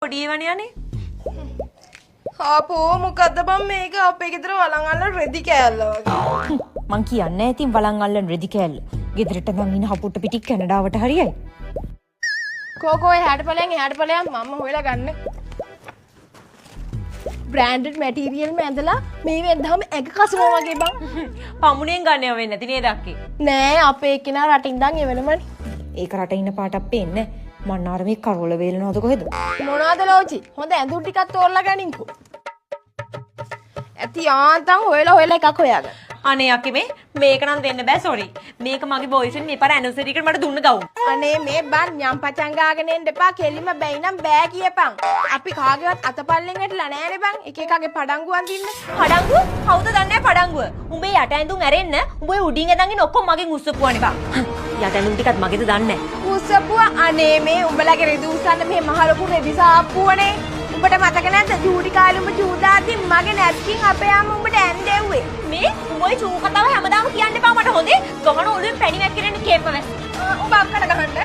පොඩි වණියානේ. ආපෝ මොකද්ද බං මේක අපේ ගෙදර වලං අල්ලන රෙදි කෑල්ල වගේ. මං කියන්නේ ඉතින් වලං අල්ලන රෙදි කෑල්ල. ගෙදරට ගන් ඉන්න හපුට පිටි කැනඩාවට හරියයි. කෝකෝ එහාට ඵලයන් එහාට ඵලයන් මම හොයලා ගන්න. බ්‍රෑන්ඩඩ් මැටීරියල් මැදලා මේ වෙද්දාම ඇඟ කසනවා වගේ බං. පමුණෙන් ගන්න යවෙන්නේ නැති නේද අක්කේ? නෑ අපේ කෙනා රටින් ඉඳන් එවෙනමනේ. ඒක රට ඉන්න පාටක් පේන්නේ. මන්නාර මේ කරවල වේලනවද කොහෙද? මොනවද ලෝචි? හොඳ ඇඳුම් ටිකක් තෝරලා ගනින්කෝ. ඇති ආන්තම් හොයලා එකක් හොයාගන්න. අනේ අක්කේ මේක නම් දෙන්න බෑ සෝරි. මේක මගේ බොයිෆ්‍රෙන්ඩ් මේ පාර ඇනිවර්සරි එකට මට දුන්න ගවුම්. අනේ මේ බන් යම් පචං ගාගෙන එන්න එපා කෙලිම බැයි නම් බෑ කියපන්. අපි කාගේවත් අතපල්ලෙන් වැටලා නෑනේ බං. එක එකගේ පඩංගුවන් දින්න. පඩංගුව? කවුද දන්නේ පඩංගුව? උඹේ යට ඇඳුම් ඇරෙන්න උඹේ උඩින් ඇඳන් ඉන්න ඔක්කොම මගෙන් උස්සපුවානේ බං. යට ඇඳුම් ටිකත් මගේද දන්නේ නෑ. උස්සපුවා අනේ මේ උඹලගේ රෙදි උස්සන්න මේ මහ ලොකු රෙදි සාප්පුවනේ. උඹට මතක නැද්ද ජූඩි කාලේ උඹ චූදාති මගේ නැස්කින් අපේ ආම උඹට ඇන්දෙව්වේ. මේ උඹේ චූ කතාව හැමදාම කියන්න එපා මට හොඳේ. ගහන ඔළුවෙන් පැණි වැක්කිරෙන්න කේප වැස්. උඹ අක්කට ගහන්න.